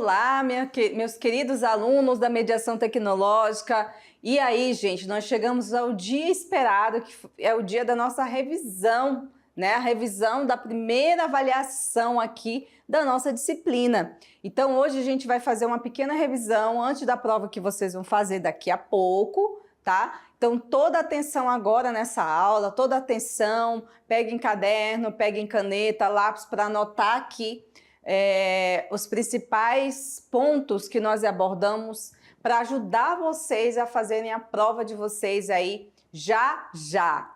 Olá, meus queridos alunos da mediação tecnológica. E aí, gente, nós chegamos ao dia esperado, que é o dia da nossa revisão, né? A revisão da primeira avaliação aqui da nossa disciplina. Então, hoje a gente vai fazer uma pequena revisão antes da prova que vocês vão fazer daqui a pouco, tá? Então, toda atenção agora nessa aula, toda atenção, peguem caderno, peguem caneta, lápis para anotar aqui os principais pontos que nós abordamos para ajudar vocês a fazerem a prova de vocês aí já,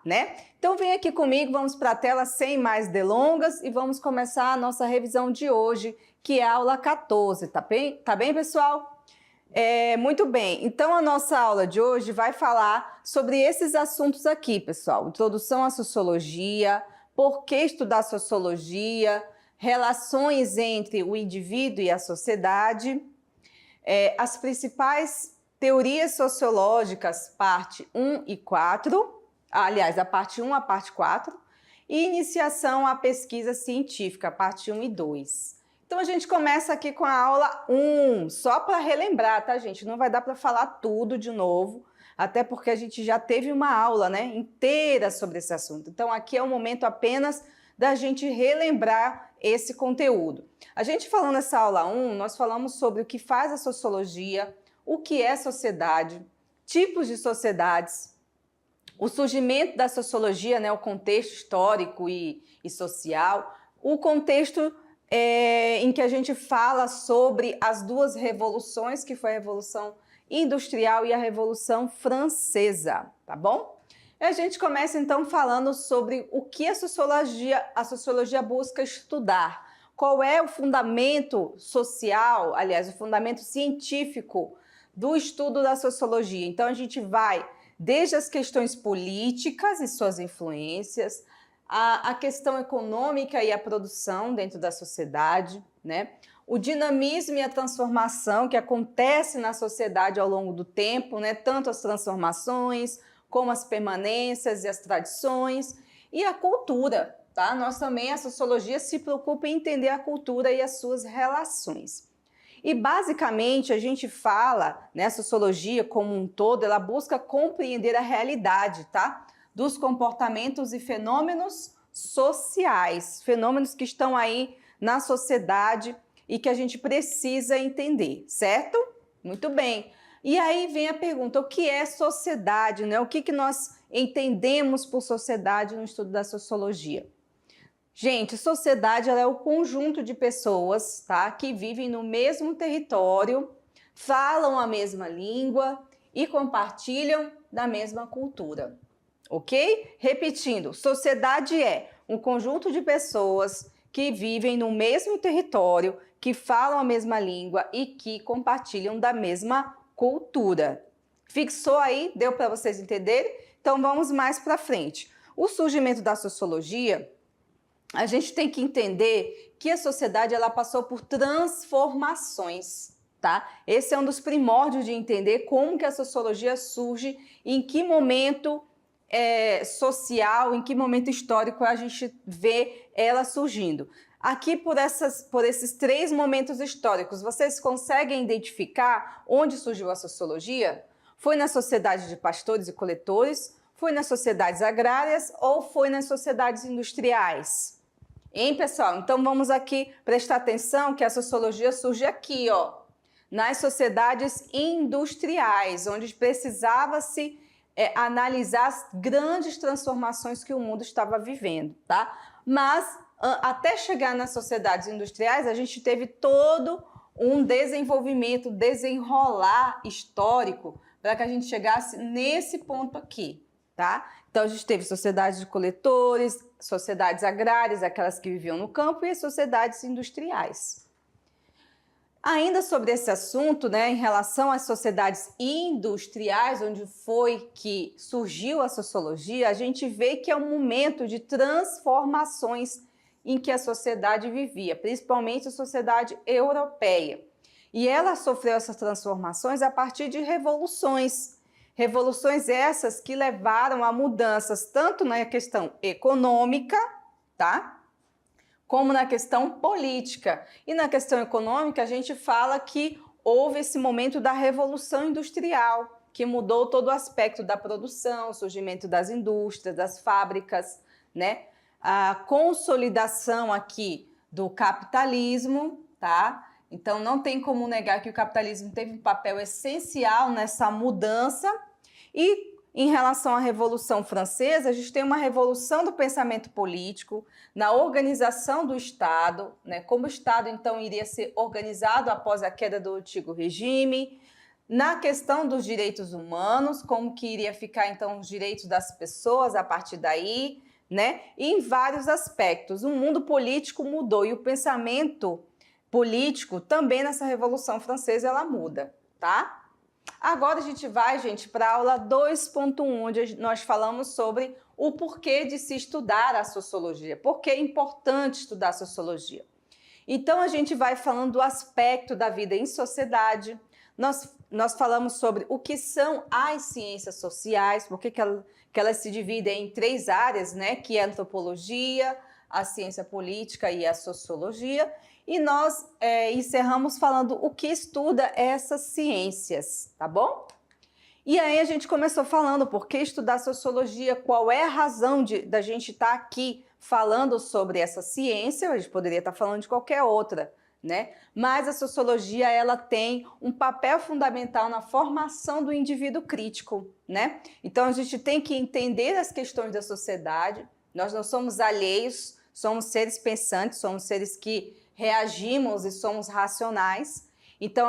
né? Então vem aqui comigo, vamos para a tela sem mais delongas e vamos começar a nossa revisão de hoje, que é a aula 14, tá bem, pessoal? Muito bem, então a nossa aula de hoje vai falar sobre esses assuntos aqui, pessoal. Introdução à sociologia, por que estudar sociologia, relações entre o indivíduo e a sociedade, as principais teorias sociológicas, parte 1 e 4, aliás, a parte 1 a parte 4, e iniciação à pesquisa científica, parte 1 e 2. Então, a gente começa aqui com a aula 1, só para relembrar, tá, gente? Não vai dar para falar tudo de novo, até porque a gente já teve uma aula, né, inteira sobre esse assunto. Então, aqui é o momento apenas da gente relembrar esse conteúdo. A gente falando nessa aula 1, nós falamos sobre o que faz a sociologia, o que é sociedade, tipos de sociedades, o surgimento da sociologia, né, o contexto histórico e social, o contexto em que a gente fala sobre as duas revoluções, que foi a Revolução Industrial e a Revolução Francesa, tá bom? E a gente começa então falando sobre o que a sociologia busca estudar, qual é o fundamento social, aliás, o fundamento científico do estudo da sociologia. Então a gente vai desde as questões políticas e suas influências, a questão econômica e a produção dentro da sociedade, né? O dinamismo e a transformação que acontece na sociedade ao longo do tempo, né? Tanto as transformações como as permanências e as tradições, e a cultura, tá? Nós também, a sociologia se preocupa em entender a cultura e as suas relações. E basicamente a gente fala, né, a sociologia como um todo, ela busca compreender a realidade, tá? Dos comportamentos e fenômenos sociais, fenômenos que estão aí na sociedade e que a gente precisa entender, certo? Muito bem. E aí vem a pergunta, o que é sociedade, né? O que nós entendemos por sociedade no estudo da sociologia? Gente, sociedade ela é o conjunto de pessoas, tá? Que vivem no mesmo território, falam a mesma língua e compartilham da mesma cultura, ok? Repetindo, sociedade é um conjunto de pessoas que vivem no mesmo território, que falam a mesma língua e que compartilham da mesma cultura. Fixou aí? Deu para vocês entenderem? Então vamos mais para frente. O surgimento da sociologia, a gente tem que entender que a sociedade ela passou por transformações, tá? Esse é um dos primórdios de entender como que a sociologia surge, em que momento social, em que momento histórico a gente vê ela surgindo. Aqui, por esses 3 momentos históricos, vocês conseguem identificar onde surgiu a sociologia? Foi na sociedade de pastores e coletores? Foi nas sociedades agrárias ou foi nas sociedades industriais? Hein, pessoal? Então, vamos aqui prestar atenção que a sociologia surge aqui, ó, nas sociedades industriais, onde precisava-se analisar as grandes transformações que o mundo estava vivendo, tá? Mas até chegar nas sociedades industriais, a gente teve todo um desenvolvimento, desenrolar histórico para que a gente chegasse nesse ponto aqui, tá? Então, a gente teve sociedades de coletores, sociedades agrárias, aquelas que viviam no campo, e as sociedades industriais. Ainda sobre esse assunto, né, em relação às sociedades industriais, onde foi que surgiu a sociologia, a gente vê que é um momento de transformações em que a sociedade vivia, principalmente a sociedade europeia. E ela sofreu essas transformações a partir de revoluções. Revoluções essas que levaram a mudanças tanto na questão econômica, tá? como na questão política. E na questão econômica, a gente fala que houve esse momento da Revolução Industrial, que mudou todo o aspecto da produção, o surgimento das indústrias, das fábricas, né? A consolidação aqui do capitalismo, tá? Então, não tem como negar que o capitalismo teve um papel essencial nessa mudança. E em relação à Revolução Francesa, a gente tem uma revolução do pensamento político, na organização do Estado, né? Como o Estado, então, iria ser organizado após a queda do antigo regime, na questão dos direitos humanos, como que iria ficar, então, os direitos das pessoas a partir daí, né? E em vários aspectos. O mundo político mudou e o pensamento político também nessa Revolução Francesa ela muda, tá? Agora a gente vai, gente, para a aula 2.1, onde nós falamos sobre o porquê de se estudar a sociologia, por que é importante estudar a sociologia. Então a gente vai falando do aspecto da vida em sociedade, nós falamos sobre o que são as ciências sociais, por que elas se dividem em 3 áreas, né, que é a antropologia, a ciência política e a sociologia. E nós encerramos falando o que estuda essas ciências, tá bom? E aí a gente começou falando por que estudar sociologia, qual é a razão da gente estar aqui falando sobre essa ciência, a gente poderia estar falando de qualquer outra, né? Mas a sociologia, ela tem um papel fundamental na formação do indivíduo crítico, né? Então a gente tem que entender as questões da sociedade, nós não somos alheios, somos seres pensantes, somos seres que reagimos e somos racionais. Então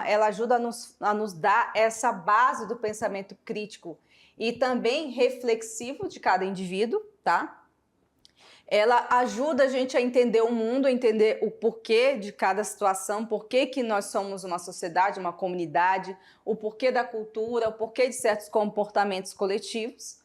ela ajuda a nos dar essa base do pensamento crítico e também reflexivo de cada indivíduo, tá? Ela ajuda a gente a entender o mundo, a entender o porquê de cada situação, porquê que nós somos uma sociedade, uma comunidade, o porquê da cultura, o porquê de certos comportamentos coletivos.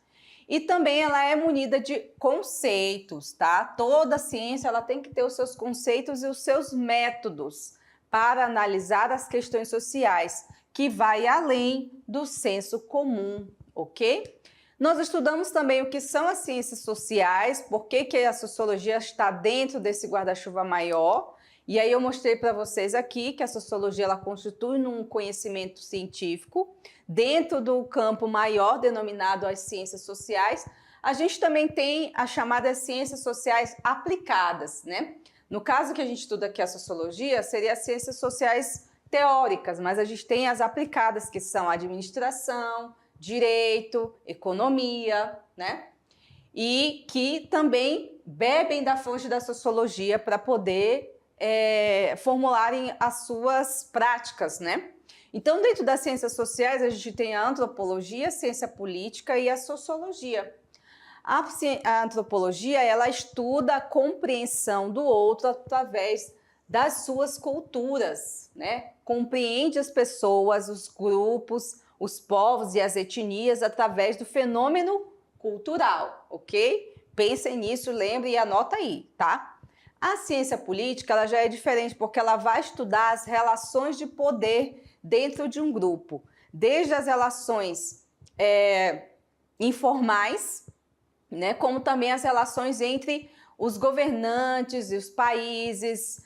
E também ela é munida de conceitos, tá? Toda ciência ela tem que ter os seus conceitos e os seus métodos para analisar as questões sociais, que vai além do senso comum, ok? Nós estudamos também o que são as ciências sociais, por que a sociologia está dentro desse guarda-chuva maior. E aí eu mostrei para vocês aqui que a sociologia ela constitui um conhecimento científico dentro do campo maior denominado as ciências sociais. A gente também tem as chamadas ciências sociais aplicadas, né? No caso que a gente estuda aqui a sociologia, seria as ciências sociais teóricas, mas a gente tem as aplicadas, que são administração, direito, economia, né? E que também bebem da fonte da sociologia para poder formularem as suas práticas, né? Então, dentro das ciências sociais, a gente tem a antropologia, a ciência política e a sociologia. A antropologia, ela estuda a compreensão do outro através das suas culturas, né? Compreende as pessoas, os grupos, os povos e as etnias através do fenômeno cultural, ok? Pensem nisso, lembre e anota aí, tá? A ciência política ela já é diferente porque ela vai estudar as relações de poder dentro de um grupo, desde as relações informais, né, como também as relações entre os governantes e os países,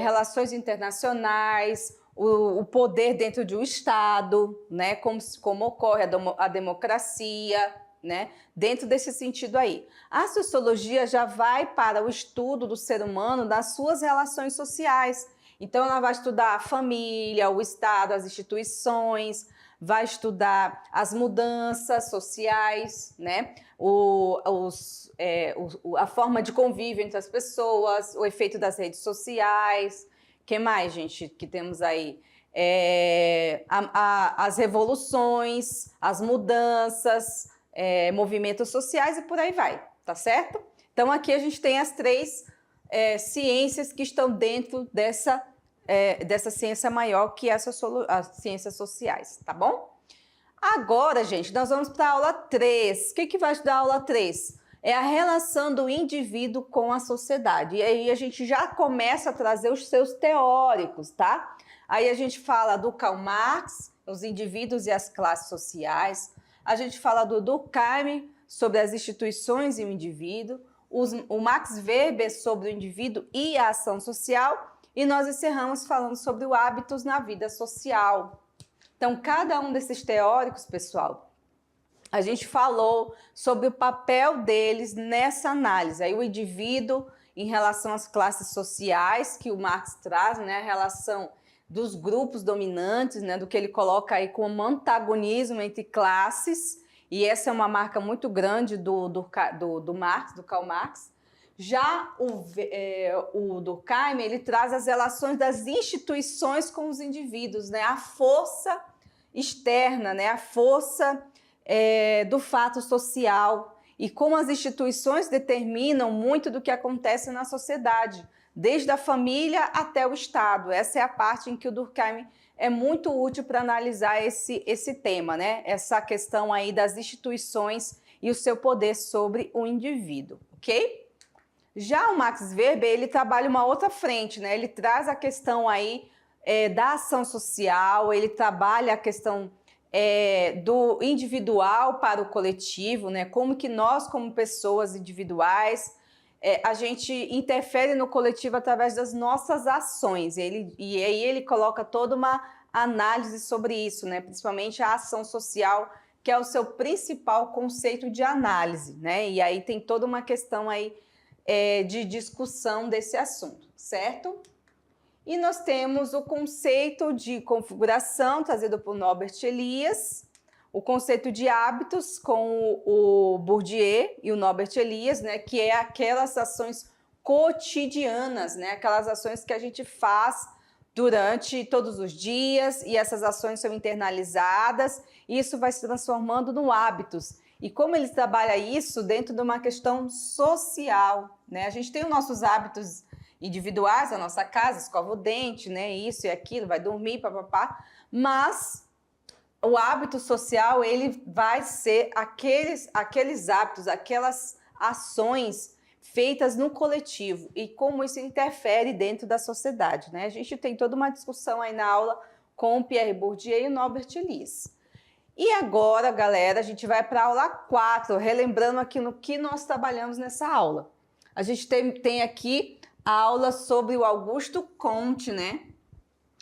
relações internacionais, o poder dentro de um Estado, né, como ocorre a democracia, né, dentro desse sentido aí. A sociologia já vai para o estudo do ser humano das suas relações sociais. Então, ela vai estudar a família, o Estado, as instituições, vai estudar as mudanças sociais, né, a forma de convívio entre as pessoas, o efeito das redes sociais. O que mais, gente, que temos aí? As revoluções, as mudanças, movimentos sociais e por aí vai, tá certo? Então, aqui a gente tem as 3 ciências que estão dentro dessa ciência maior, que é as ciências sociais, tá bom? Agora, gente, nós vamos para a aula 3. O que vai estudar a aula 3? É a relação do indivíduo com a sociedade. E aí a gente já começa a trazer os seus teóricos, tá? Aí a gente fala do Karl Marx, os indivíduos e as classes sociais. A gente fala do Durkheim, sobre as instituições e o indivíduo. o Max Weber sobre o indivíduo e a ação social, e nós encerramos falando sobre o hábitos na vida social. Então, cada um desses teóricos, pessoal, a gente falou sobre o papel deles nessa análise. Aí o indivíduo em relação às classes sociais, que o Marx traz, né, a relação dos grupos dominantes, né, do que ele coloca aí como antagonismo entre classes, e essa é uma marca muito grande do Marx, do Karl Marx. Já o Durkheim, ele traz as relações das instituições com os indivíduos, né, a força externa, né, a força do fato social e como as instituições determinam muito do que acontece na sociedade, desde a família até o Estado. Essa é a parte em que o Durkheim é muito útil para analisar esse tema, né? Essa questão aí das instituições e o seu poder sobre o indivíduo, ok? Já o Max Weber, ele trabalha uma outra frente, né? Ele traz a questão aí da ação social, ele trabalha a questão do individual para o coletivo, né? Como que nós, como pessoas individuais, a gente interfere no coletivo através das nossas ações. E aí ele coloca toda uma análise sobre isso, né? Principalmente a ação social, que é o seu principal conceito de análise, né? E aí tem toda uma questão aí de discussão desse assunto, certo? E nós temos o conceito de configuração, trazido por Norbert Elias, o conceito de hábitos com o Bourdieu e o Norbert Elias, né, que é aquelas ações cotidianas, né, aquelas ações que a gente faz durante todos os dias, e essas ações são internalizadas, e isso vai se transformando no hábitos. E como ele trabalha isso dentro de uma questão social, né? A gente tem os nossos hábitos individuais, a nossa casa, escova o dente, né? Isso e aquilo, vai dormir, papapá, mas o hábito social, ele vai ser aqueles hábitos, aquelas ações feitas no coletivo e como isso interfere dentro da sociedade, né? A gente tem toda uma discussão aí na aula com o Pierre Bourdieu e o Norbert Elias. E agora, galera, a gente vai para a aula 4, relembrando aqui no que nós trabalhamos nessa aula. A gente tem aqui a aula sobre o Augusto Comte, né?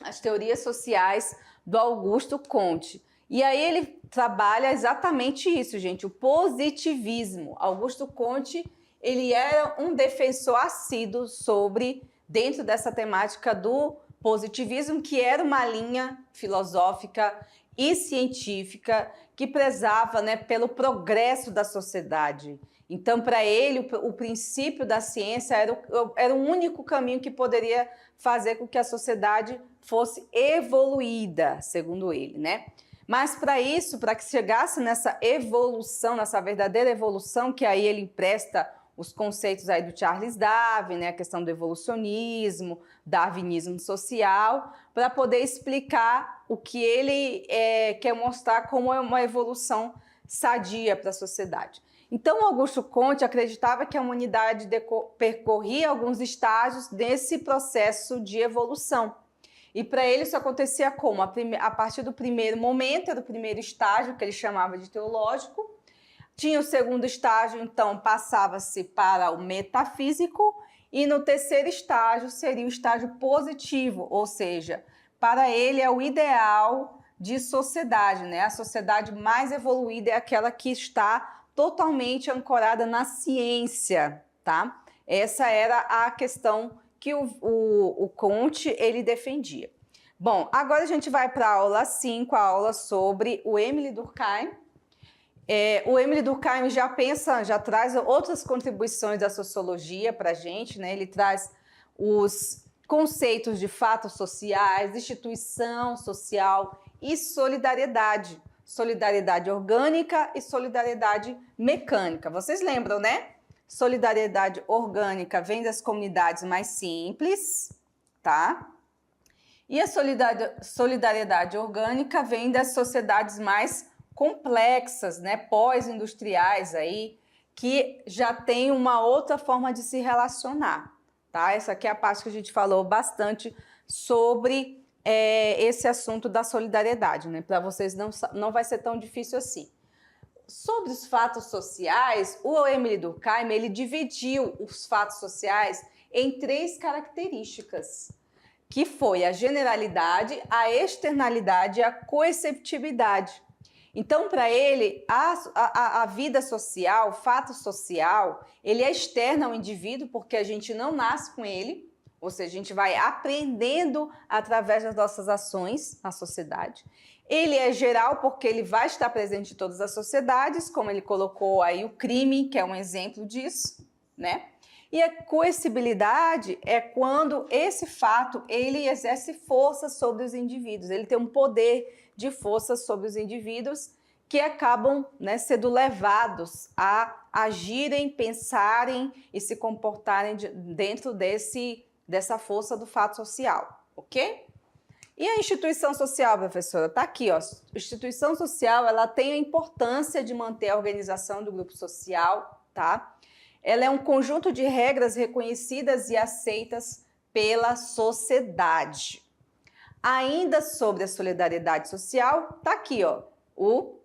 As teorias sociais do Augusto Comte. E aí ele trabalha exatamente isso, gente, o positivismo. Augusto Comte, ele era um defensor assíduo dentro dessa temática do positivismo, que era uma linha filosófica e científica que prezava, né, pelo progresso da sociedade. Então, para ele, o princípio da ciência era o único caminho que poderia fazer com que a sociedade fosse evoluída, segundo ele, né? Mas para isso, para que chegasse nessa evolução, nessa verdadeira evolução, que aí ele empresta os conceitos aí do Charles Darwin, né, a questão do evolucionismo, darwinismo social, para poder explicar o que ele quer mostrar como é uma evolução sadia para a sociedade. Então, Augusto Comte acreditava que a humanidade percorria alguns estágios desse processo de evolução. E para ele isso acontecia como? A partir do primeiro momento, do primeiro estágio, que ele chamava de teológico. Tinha o segundo estágio, então passava-se para o metafísico, e no terceiro estágio seria o estágio positivo, ou seja, para ele é o ideal de sociedade, né? A sociedade mais evoluída é aquela que está totalmente ancorada na ciência, tá? Essa era a questão que o Comte ele defendia. Bom, agora a gente vai para a aula 5, a aula sobre o Émile Durkheim. O Émile Durkheim já traz outras contribuições da sociologia para a gente, né? Ele traz os conceitos de fatos sociais, instituição social e solidariedade. Solidariedade orgânica e solidariedade mecânica. Vocês lembram, né? Solidariedade orgânica vem das comunidades mais simples, tá? E a solidariedade orgânica vem das sociedades mais complexas, né, pós-industriais aí, que já tem uma outra forma de se relacionar, tá? Essa aqui é a parte que a gente falou bastante sobre esse assunto da solidariedade, né? Para vocês não vai ser tão difícil assim. sobre os fatos sociais, o Emile Durkheim, ele dividiu os fatos sociais em 3 características, que foi a generalidade, a externalidade e a coexceptibilidade. Então, para ele, a vida social, o fato social, ele é externo ao indivíduo, porque a gente não nasce com ele, ou seja, a gente vai aprendendo através das nossas ações na sociedade. Ele é geral, porque ele vai estar presente em todas as sociedades, como ele colocou aí o crime, que é um exemplo disso, né? E a coercibilidade é quando esse fato, ele exerce força sobre os indivíduos, ele tem um poder de força sobre os indivíduos que acabam, né, sendo levados a agirem, pensarem e se comportarem dentro dessa força do fato social, ok? E a instituição social, professora? Tá aqui, ó. A instituição social, ela tem a importância de manter a organização do grupo social, tá? Ela é um conjunto de regras reconhecidas e aceitas pela sociedade. Ainda sobre a solidariedade social, tá aqui, ó. O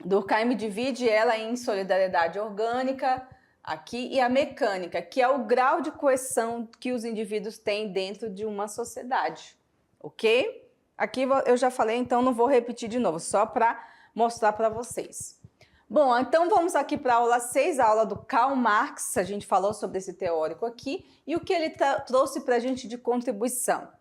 Durkheim divide ela em solidariedade orgânica, aqui, e a mecânica, que é o grau de coesão que os indivíduos têm dentro de uma sociedade, ok? Aqui eu já falei, então não vou repetir de novo, só para mostrar para vocês. Bom, então vamos aqui para a aula 6, a aula do Karl Marx. A gente falou sobre esse teórico aqui e o que ele trouxe para a gente de contribuição.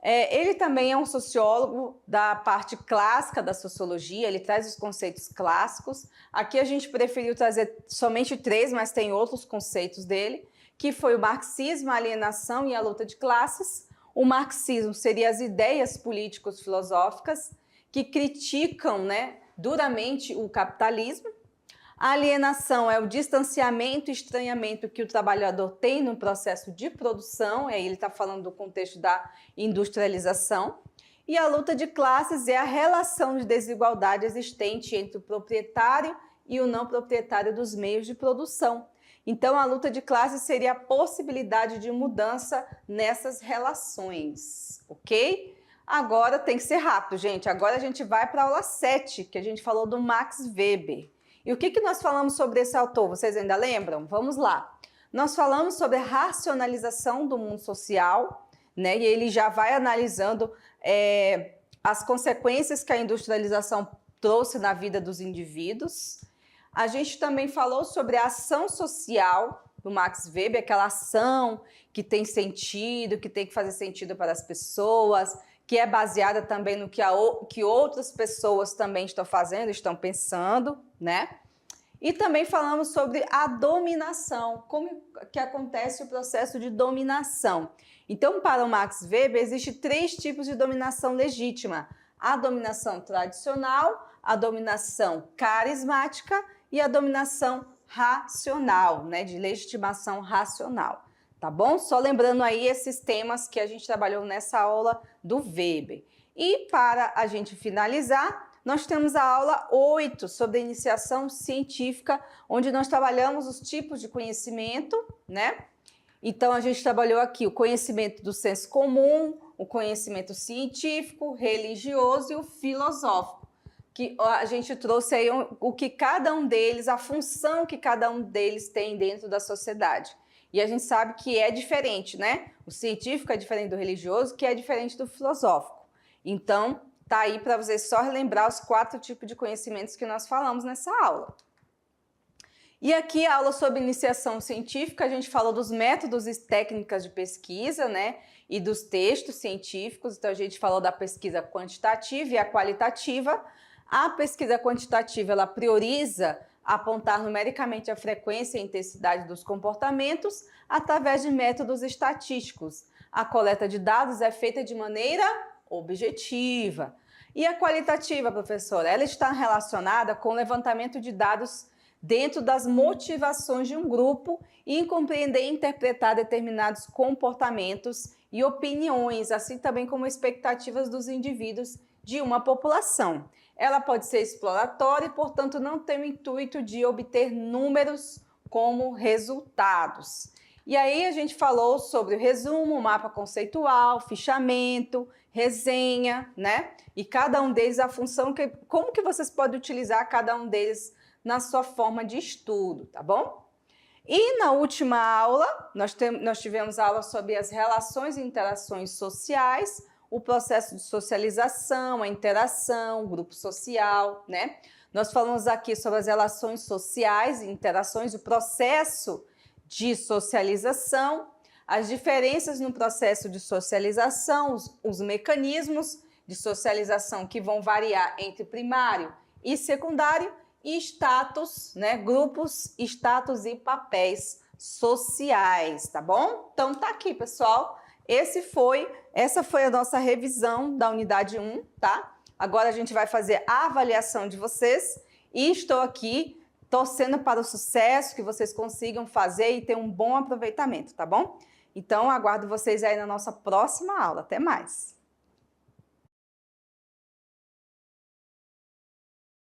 Ele também é um sociólogo da parte clássica da sociologia, ele traz os conceitos clássicos. Aqui a gente preferiu trazer somente 3, mas tem outros conceitos dele, que foi o marxismo, a alienação e a luta de classes. O marxismo seria as ideias políticos filosóficas que criticam, né, duramente o capitalismo. A alienação é o distanciamento e estranhamento que o trabalhador tem no processo de produção, aí ele está falando do contexto da industrialização. E a luta de classes é a relação de desigualdade existente entre o proprietário e o não proprietário dos meios de produção. Então, a luta de classes seria a possibilidade de mudança nessas relações, ok? Agora tem que ser rápido, gente. Agora a gente vai para a aula 7, que a gente falou do Max Weber. E o que nós falamos sobre esse autor? Vocês ainda lembram? Vamos lá. Nós falamos sobre a racionalização do mundo social, né? E ele já vai analisando as consequências que a industrialização trouxe na vida dos indivíduos. A gente também falou sobre a ação social do Max Weber, aquela ação que tem sentido, que tem que fazer sentido para as pessoas, que é baseada também no que outras pessoas também estão fazendo, estão pensando, né? E também falamos sobre a dominação, como que acontece o processo de dominação. Então, para o Max Weber, existem 3 tipos de dominação legítima: a dominação tradicional, a dominação carismática e a dominação racional, né? De legitimação racional. Tá bom? Só lembrando aí esses temas que a gente trabalhou nessa aula do Weber. E para a gente finalizar, nós temos a aula 8 sobre a iniciação científica, onde nós trabalhamos os tipos de conhecimento, né? Então, a gente trabalhou aqui o conhecimento do senso comum, o conhecimento científico, religioso e o filosófico, que a gente trouxe aí o que cada um deles, a função que cada um deles tem dentro da sociedade. E a gente sabe que é diferente, né? O científico é diferente do religioso, que é diferente do filosófico. Então, tá aí para você só relembrar os 4 tipos de conhecimentos que nós falamos nessa aula. E aqui a aula sobre iniciação científica, a gente falou dos métodos e técnicas de pesquisa, né? E dos textos científicos. Então, a gente falou da pesquisa quantitativa e a qualitativa. A pesquisa quantitativa, ela prioriza apontar numericamente a frequência e intensidade dos comportamentos através de métodos estatísticos. A coleta de dados é feita de maneira objetiva. E a qualitativa, professora, ela está relacionada com o levantamento de dados dentro das motivações de um grupo e em compreender e interpretar determinados comportamentos e opiniões, assim também como expectativas dos indivíduos de uma população. Ela pode ser exploratória e, portanto, não tem o intuito de obter números como resultados. E aí a gente falou sobre o resumo, mapa conceitual, fichamento, resenha, né? E cada um deles, a função, como que vocês podem utilizar cada um deles na sua forma de estudo, tá bom? E na última aula, nós tivemos aula sobre as relações e interações sociais, o processo de socialização, a interação, o grupo social, né? Nós falamos aqui sobre as relações sociais e interações, o processo de socialização, as diferenças no processo de socialização, os mecanismos de socialização que vão variar entre primário e secundário, e status, né? Grupos, status e papéis sociais, tá bom? Então tá aqui, pessoal. Essa foi a nossa revisão da unidade 1, tá? Agora a gente vai fazer a avaliação de vocês e estou aqui torcendo para o sucesso, que vocês consigam fazer e ter um bom aproveitamento, tá bom? Então aguardo vocês aí na nossa próxima aula. Até mais!